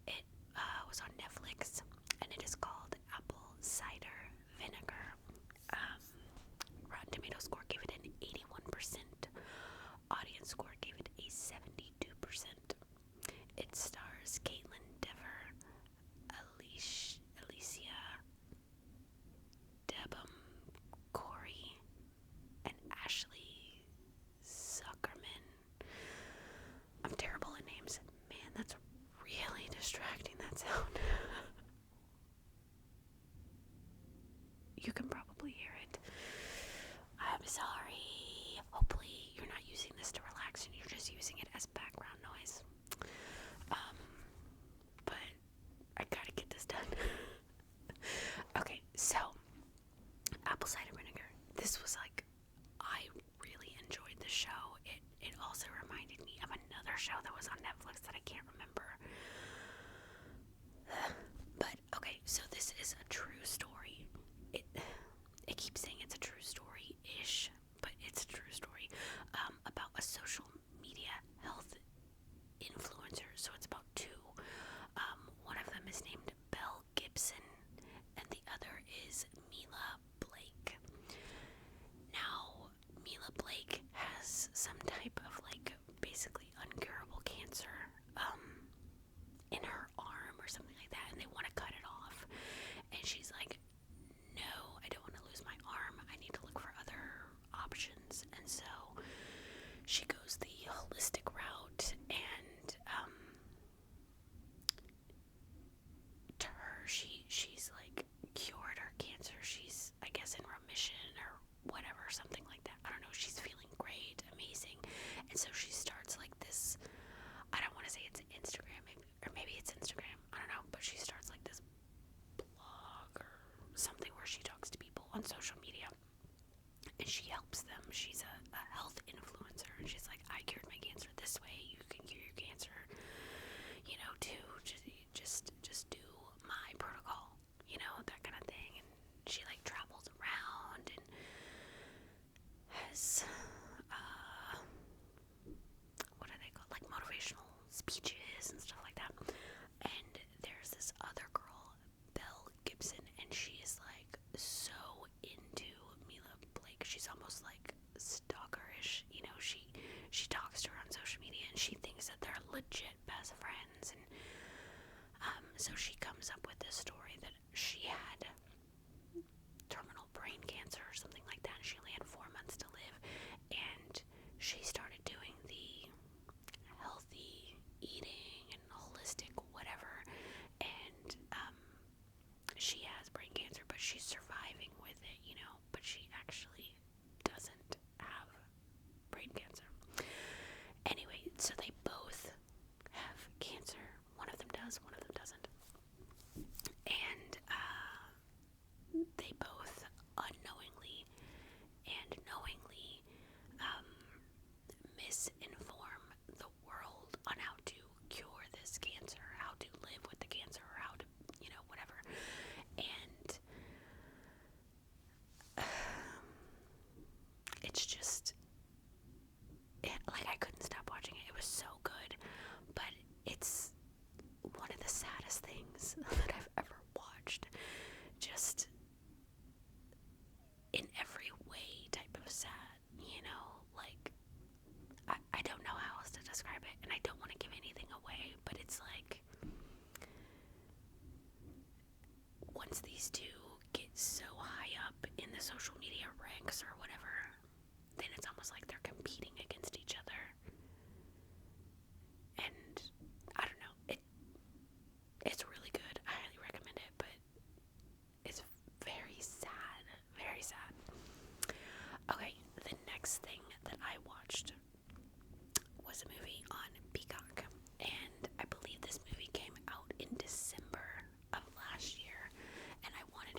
It was on Netflix, and it is called Apple Cider Vinegar. Um, Rotten Tomatoes score gave it an 81%. Audience score gave it a 72%. It stars Caitlin Dever, Alicia Debum, Corey, and Ashley Zuckerman. I'm terrible at names. Man, that's really distracting, that sound. You can probably hear it. I'm sorry. Hopefully you're not using this to relax and you're just using it as background noise. But I gotta get this done. Okay, so apple cider vinegar. This was like, I really enjoyed the show. It also reminded me of another show that was on Netflix that I can't remember. But okay, so this is a true story. It keeps saying it's a true story-ish, but it's a true story about a social media health influencer. So it's about two. One of them is named Belle Gibson, and the other is Mila Blake. Now, Mila Blake has some type of like basically uncurable cancer in her arm or something like that, and they want to cut it off. And she's like, no, I don't want to lose my arm. I need to look for other options. And so she goes the holistic route, and to her, she's like cured her cancer. She's, I guess, in remission or whatever, something like that. I don't know. She's feeling great, amazing. And so she starts like this, I don't want to say it's Instagram, maybe it's Instagram, I don't know, but she starts like this blog or something where she talks to people on social media, and she helps them. She's a health influencer, and she's like, I cured my cancer this way, you can cure your cancer, too. Just do my protocol, that kind of thing. And she like travels around and has what are they called, like motivational speeches and stuff like that. And there's this other girl, Belle Gibson, and she is like so into Mila Blake. She's almost like stalkerish. She talks to her on social media, and she thinks that they're legit best friends. And so she comes up with this story that she had terminal brain cancer or something like that, and she only had 4 months to live. And she started doing the healthy eating and holistic whatever, and she has brain cancer, but she's surviving with it, but she actually doesn't have brain cancer. Anyway, so they both have cancer. One of them does, one of them doesn't. And they both unknowingly and knowingly misinform the world on how to cure this cancer, how to live with the cancer, or how to, whatever. And it's just, like, I couldn't stop watching it. It was so good, but it's one of the saddest things that I've ever watched. Just in every way type of sad, like, I don't know how else to describe it, and I don't want to give anything away, but it's like, once these two get so high up in the social media ranks or whatever, then it's almost like they're competing against each other. And I don't know, it's really good. I highly recommend it, but it's very sad, very sad. Okay, the next thing that I watched was a movie on Peacock, and I believe this movie came out in December of last year, and I wanted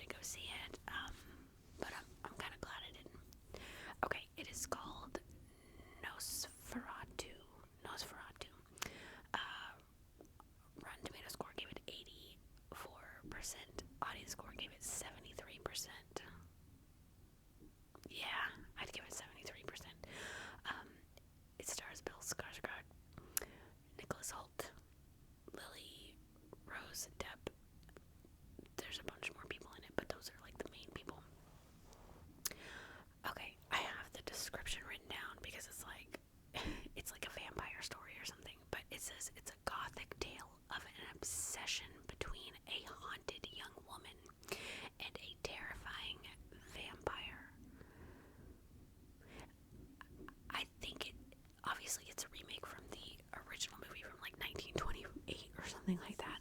it's a remake from the original movie from like 1928 or something like that.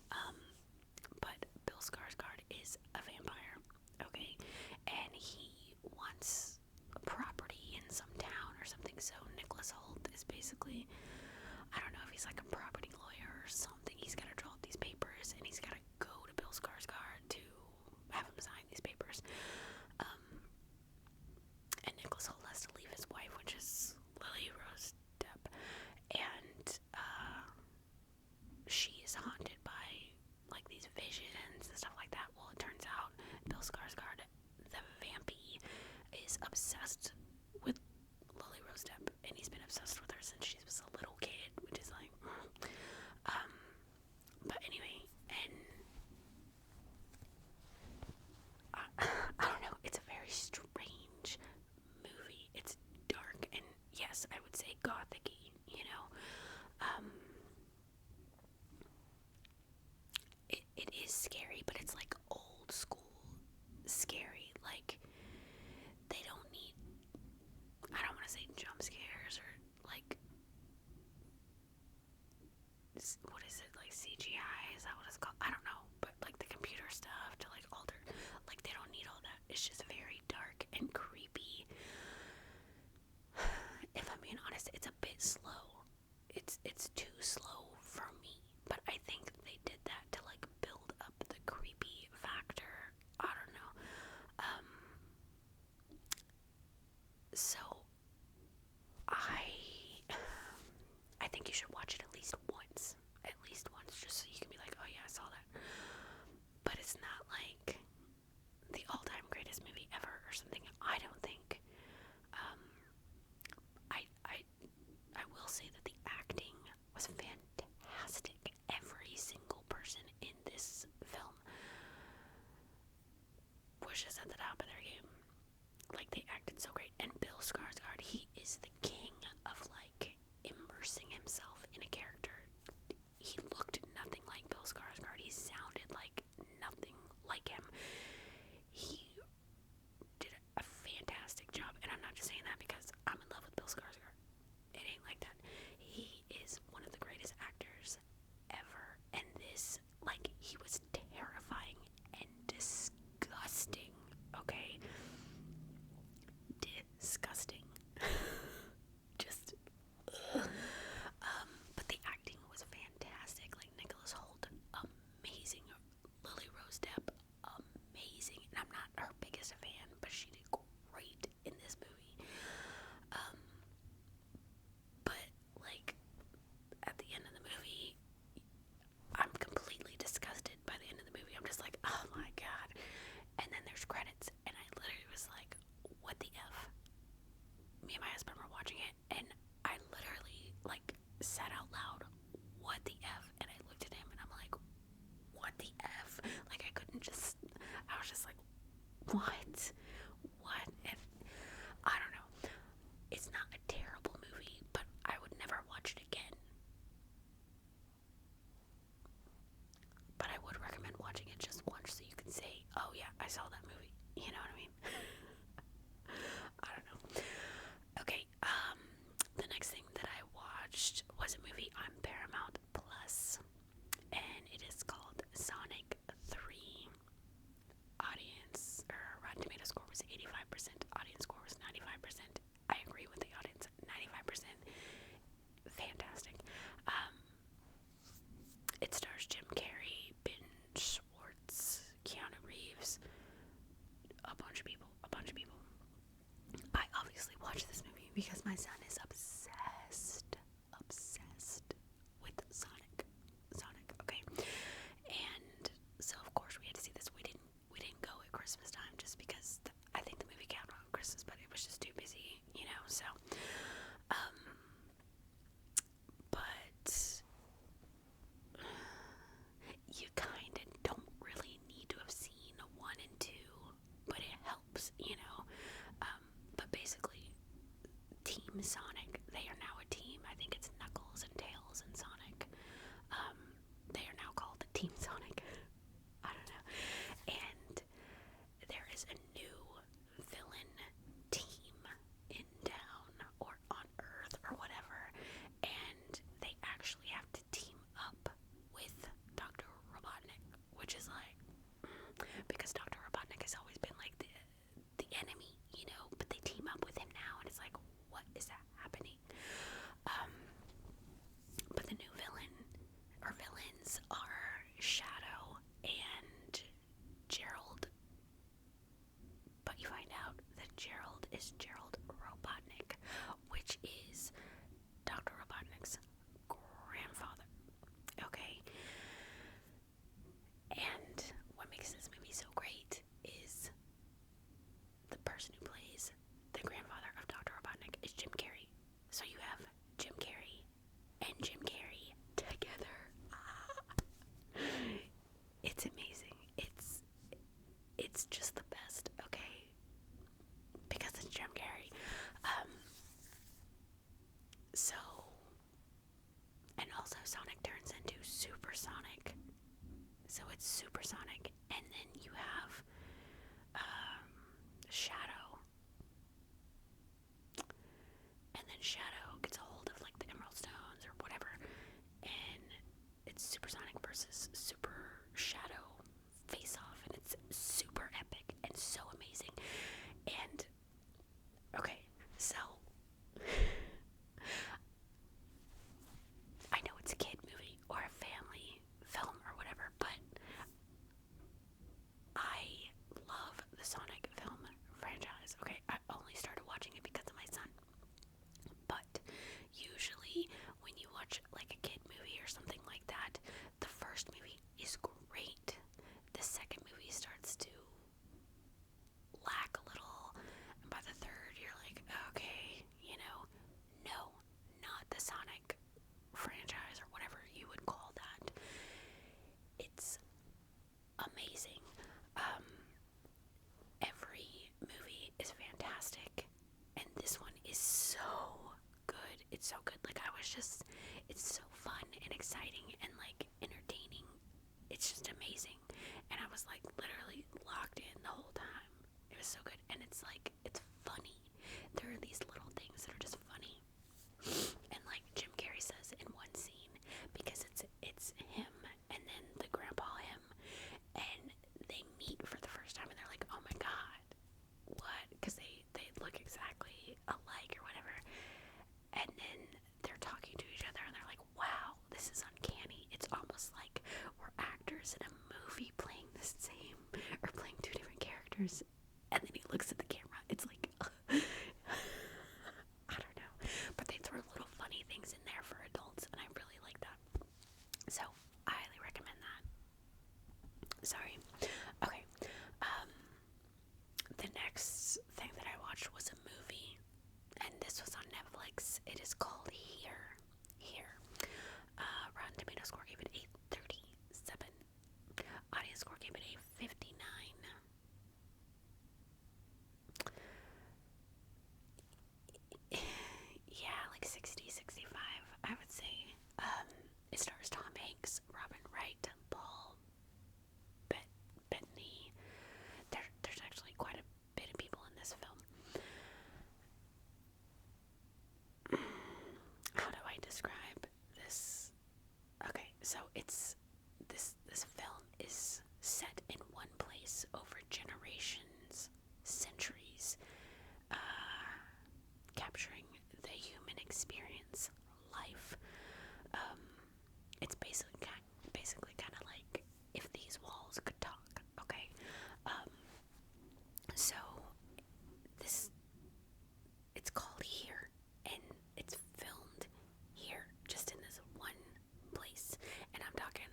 But Bill Skarsgård is a vampire, okay, and he wants a property in some town or something. So Nicholas Hoult is basically, I don't know if he's like a property lawyer or something. He's got to draw up these papers, and he's got to go to Bill Skarsgård to have him sign these papers. And Nicholas Hoult has to leave his wife, which is Lily Rose Depp, and she is haunted by like these visions and stuff like that. Well, it turns out Bill Skarsgård, the vampy, is obsessed with Lily Rose Depp, and he's been obsessed with her since she was a little kid, which is like, but anyway, and I don't know, it's a very strange movie. It's dark and, yes, I would say gothic-y, you know. It is scary, but it's like old school scary. Like, they don't need, I don't want to say jump scares or like, what is it, like CGI? Is that what it's called? I don't know, but like the computer stuff to like alter, like they don't need all that. It's just very dark and creepy. If I'm being honest, it's a bit slow. It's too slow for me, but I think they did that to like build up the creepy factor. I don't know. So I think you should watch it at least once. At least once, just so you can be like, oh yeah, I saw that. But it's not like the all-time greatest movie ever or something. I don't think. I will say that the acting was fantastic. Every single person in this film was just at the top of their game. Like, they acted so great. And Bill Skarsgård, he is the king of like immersing himself in a character. He looked nothing like Bill Skarsgård. He sounded like nothing like him. He did a fantastic job, and I'm not just saying that because I'm in love with Bill Skarsgård. It ain't like that. He is one of the greatest actors ever, and this, like, he was terrifying and disgusting, okay? Disgusting. Just, but the acting was fantastic. Like, Nicholas Hoult, amazing. Lily Rose Depp, amazing. And I'm not her biggest fan, but she did great in this movie. And also Sonic turns into Supersonic. So it's Supersonic. And then you have Shadow. And then Shadow gets a hold of like the Emerald Stones or whatever. And it's Supersonic versus Super Shadow face off. And it's super epic and so amazing. And okay, so I know it's a kid movie or a family film or whatever, but I love the Sonic film franchise. Okay, I only started watching it because of my son. But usually when you watch like a kid movie or something like that, the first movie is great. The second movie starts to lack a little, and by the third you're like, okay, no, not the Sonic franchise or whatever you would call that. It's amazing. Every movie is fantastic, and this one is so good. It's so good. Like it's so fun and exciting and like entertaining. It's just amazing. And I was like literally locked in the whole time. It was so good, and it's like it's funny. There are these little things that are just funny. And like Jim Carrey says in one scene, because it's him and then the grandpa him, and they meet for the first time and they're like, oh my god, what? Because they look exactly alike or whatever. And then they're talking to each other and they're like, wow, this is uncanny. It's almost like we're actors in a movie playing the same or playing two different characters. And then he looks at the camera. It's like I don't know. But they throw little funny things in there for adults, and I really like that. So I highly recommend that. Sorry. Okay. The next thing that I watched was a movie, and this was on Netflix. It is called Here. Here. Rotten Tomato score gave it a 37. Audience score gave it a 59. Yeah, like 60, 65, I would say. It stars Tom Hanks, Robin Wright, Paul Bettany. There's actually quite a bit of people in this film. How do I describe this? Okay, so it's this film is set in one place over generations, centuries, capturing the human experience, life. It's basically kind of like if these walls could talk. Okay, so this it's called Here, and it's filmed here, just in this one place. And I'm talking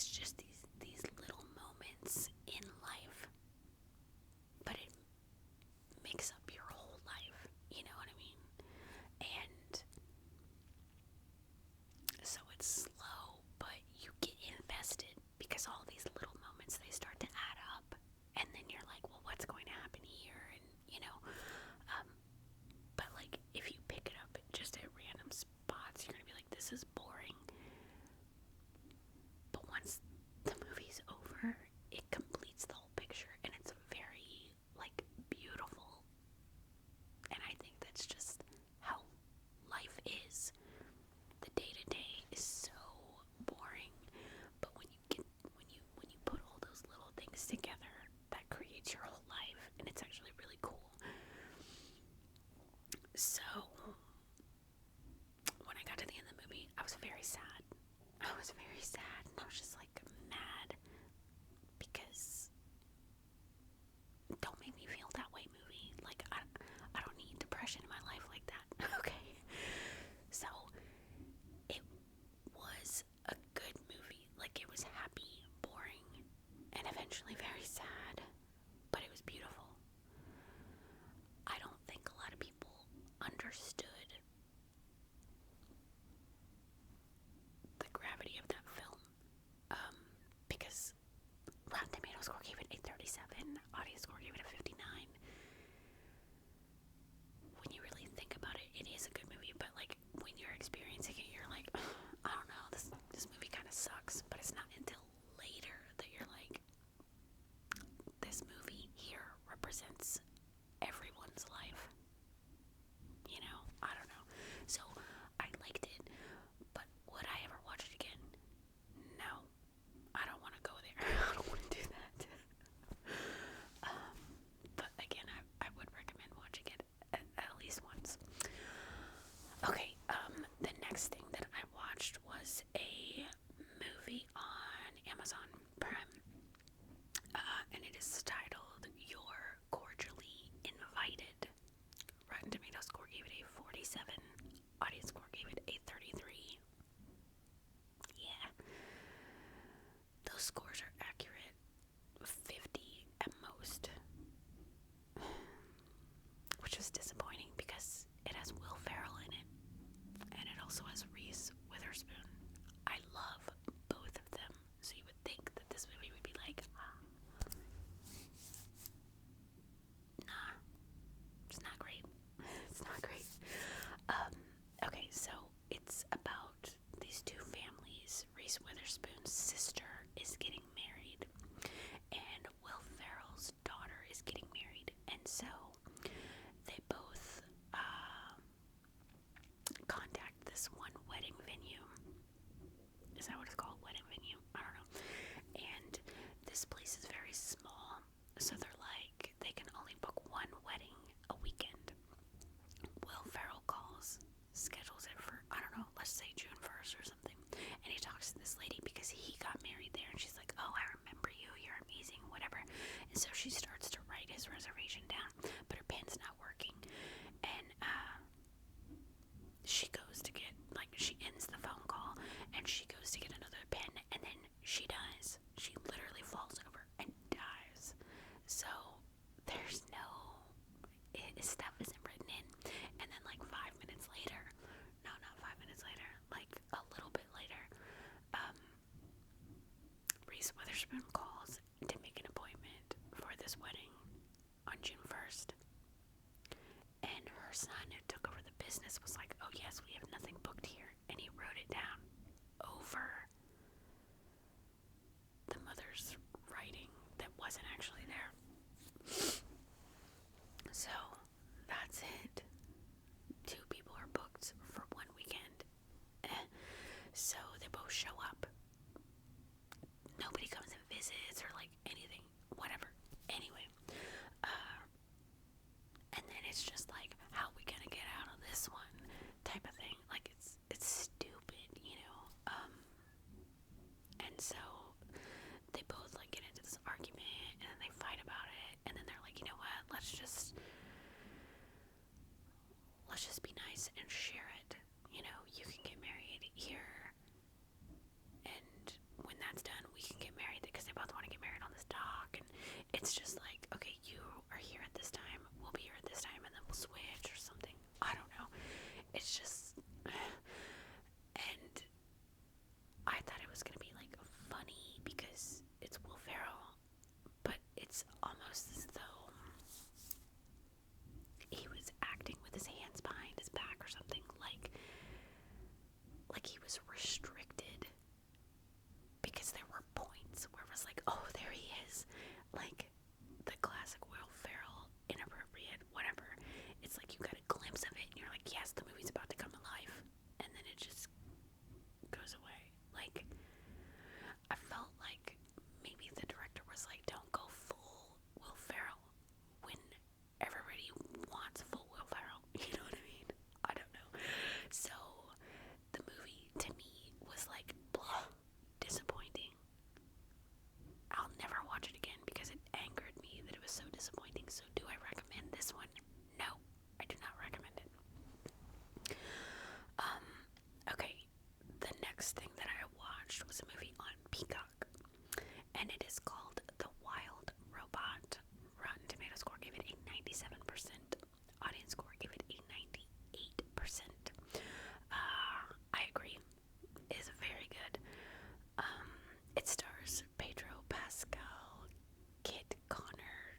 it's just these little moments in life, but it makes up your whole life, you know what I mean? And so it's slow, but you get invested because all these little moments, they start to add up, and then you're like, well, what's going to happen here? And but like if you pick it up just at random spots, you're gonna be like, this is boring. But once the movie's over, it completes the whole picture, and it's very like beautiful. And I think that's just how life is. The day to day is so boring, but when you put all those little things together, that creates your whole life, and it's actually really cool. So when I got to the end of the movie, I was very sad. I was very sad, and I was just like mad because don't make me feel that way, movie. Like I don't need depression in my life like that. Okay. So it was a good movie. Like it was happy, boring, and eventually very sad, but it was beautiful. I don't think a lot of people understood the gravity of that film, because Rotten Tomatoes score gave it a 37, audience score gave it a 59. When you really think about it, it is a good movie, but like when you're experiencing it, you're like, I don't know, this movie kind of sucks. But it's not until later that you're like, this movie here represents everyone's life. You know, I don't know. So I liked it, but would I ever watch it again? No, I don't want to go there. I don't want to do that. But again, I would recommend watching it at least once. Okay, the next thing that I watched was a movie on Amazon Prime, and it is titled You're Cordially Invited. Rotten Tomatoes score gave it a 47, audience score gave it a 33. Yeah, those scores are accurate, 50 at most, which was disappointing because it has Will Ferrell in it, and it also has Reese Witherspoon. I love both of them, so you would think that this movie would be like, nah, it's not great. It's not great. Okay, so it's about these two families. Reese Witherspoon's sister is getting married, and Will Ferrell's daughter is getting married, and so they both contact this one wedding venue. Is that what it's called? Wedding venue? I don't know. And this place is very small, so they're like, they can only book one wedding a weekend. Will Ferrell calls, schedules it for, I don't know, let's say June 1st or something, and he talks to this lady because he got married there, and she's like, oh, I remember you, you're amazing, whatever. And so she starts to write his reservation down, but her pen's not working, and she goes to get, like, she ends the phone call, and she goes to get another pen, and then she dies. She literally falls over and dies. So there's no, his stuff isn't written in. And then like 5 minutes later, no, not 5 minutes later, like a little bit later, Reese Witherspoon calls to make an appointment for this wedding on June 1st. And her son, who took over the business, was like, oh yes, we have nothing booked here. And he wrote it down over the mother's writing that wasn't actually there. So that's it. 2 people are booked for one weekend. So they both show up. Nobody comes and visits or like anything, whatever. Anyway, and then it's just like, how are we gonna get out of this one type of thing. Like it's stupid, you know. And so they both like get into this argument, and then they fight about it, and then they're like, you know what, let's just be nice and share it. You know, you can get married here, and when that's done, we broken. It's just like, okay, you are here at this time, we'll be here at this time, and then we'll switch or something. I don't know. It's just, and I thought it was gonna be like funny because it's Will Ferrell, but it's almost as though he was acting with his hands behind his back or something, like he was restricted because there were points where it was like, oh, there he is, like the classic Will Ferrell, inappropriate, whatever. It's like you got a glimpse of it and you're like, yes, the movie's about to come alive, and then it just goes away. Like, I felt like maybe the director was like, don't go full Will Ferrell when everybody wants full Will Ferrell. You know what I mean? I don't know. So the movie to me was like blah, disappointing. I'll never watch it again because it angered me that it was so disappointing. So do I recommend this one? No, I do not recommend it. Okay, the next thing that I watched was a movie on Peacock, and it is called The Wild Robot. Rotten Tomato score gave it a 97%. Audience score gave it a 98%. I agree. It is very good. It stars Pedro Pascal, Kit Connor.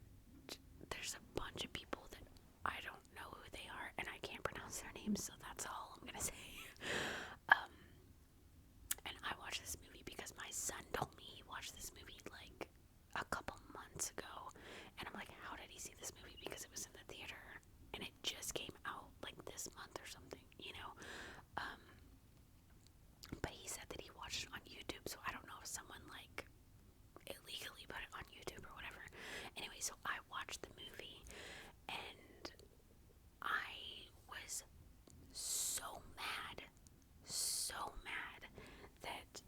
There's a bunch of people that I don't know who they are, and I can't pronounce their names, so that's all I'm gonna say. And I watched this movie because my son told me he watched this movie like a couple months ago, and I'm like, how did he see this movie? Because it was in the theater, and it just came out like this month or something, you know. But he said that he watched it on YouTube, so I don't know if someone like illegally put it on YouTube or whatever. Anyway, so I watched the movie, and I was so mad that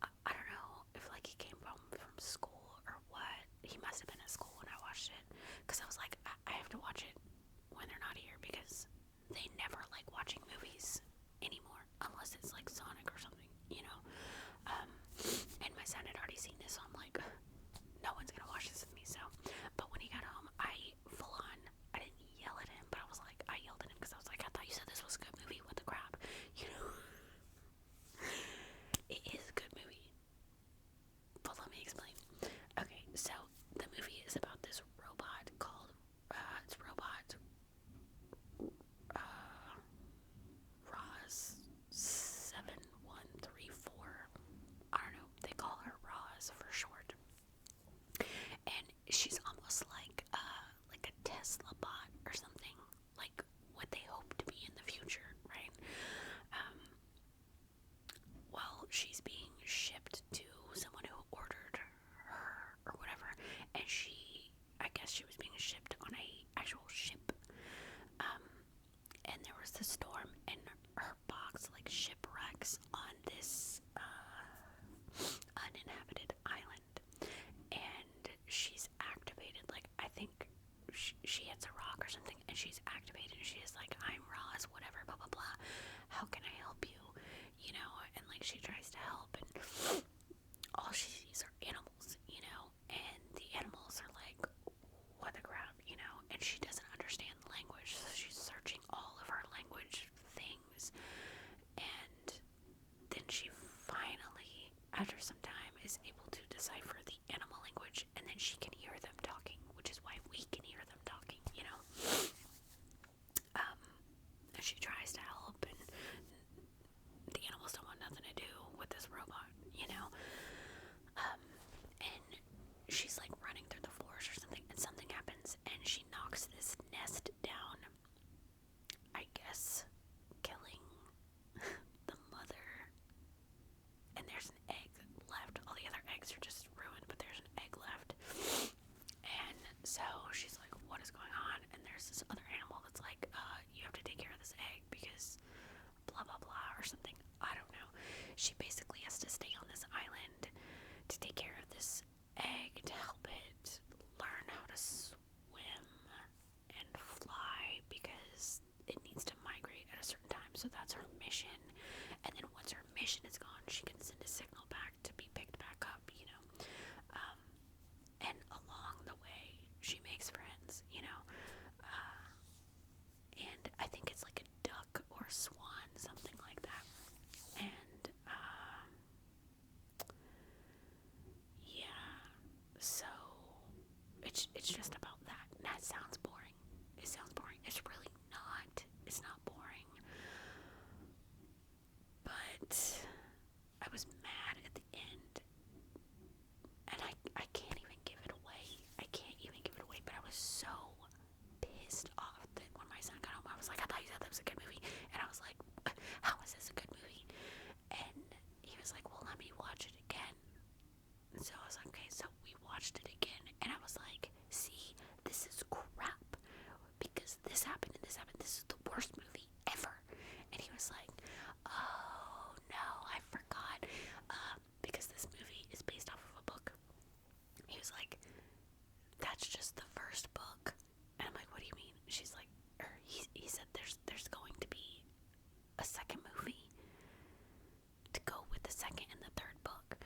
I don't know if like he came from school or what. He must have been at school when I watched it, because I was like, I have to watch it when they're not here, because they never like watching movies anymore unless it's like Sonic or something, you know. And my son had already seen this, so I'm like, no one's gonna watch this with me. So, but when he got home, I didn't yell at him, but I yelled at him because I was like, I thought you said this was a good movie. What the crap, you know? It is a good movie, but let me explain. Okay, so the movie is about this robot called it's Robot Roz 7134. I don't know. They call her Roz for short, and she's almost like a Tesla bot or something, like what they hope to be in the future, right? Well, she's being shipped to someone who ordered her or whatever, and I guess she was being shipped on a actual ship. And there was the storm, and her box like shipwrecks on this uninhabited island, and she's activated. Like, I think she hits a rock or something, and she's activated, and she's like, I'm Roz, whatever, blah blah blah, how can I help you, you know? And like, she tries to help, and all she sees are animals, you know, and the animals are like, what the crap, you know? And she doesn't understand the language, so she's searching all of her language worst movie ever. And he was like, oh no, I forgot. Because this movie is based off of a book. He was like, that's just the first book. And I'm like, what do you mean? She's like, he said there's going to be a second movie to go with the second and the third book.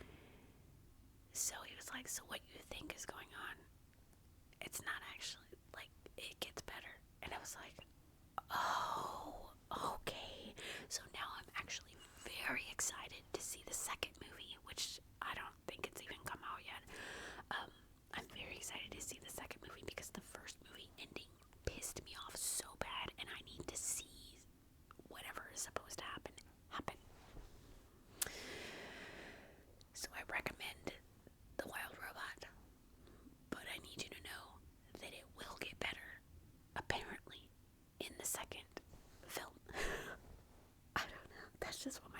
So he was like, so what you think is going on? It's not actually, like, it gets better. And I was like, oh, okay. So now I'm actually very excited to see the second movie, which I don't think it's even come out yet. I'm very excited to see the second movie because the first movie ending pissed me off so bad, and I need to see whatever is supposed to happen. So I recommend The Wild Robot, but I need you to know that it will get better, apparently, in the second film. I don't know. That's just what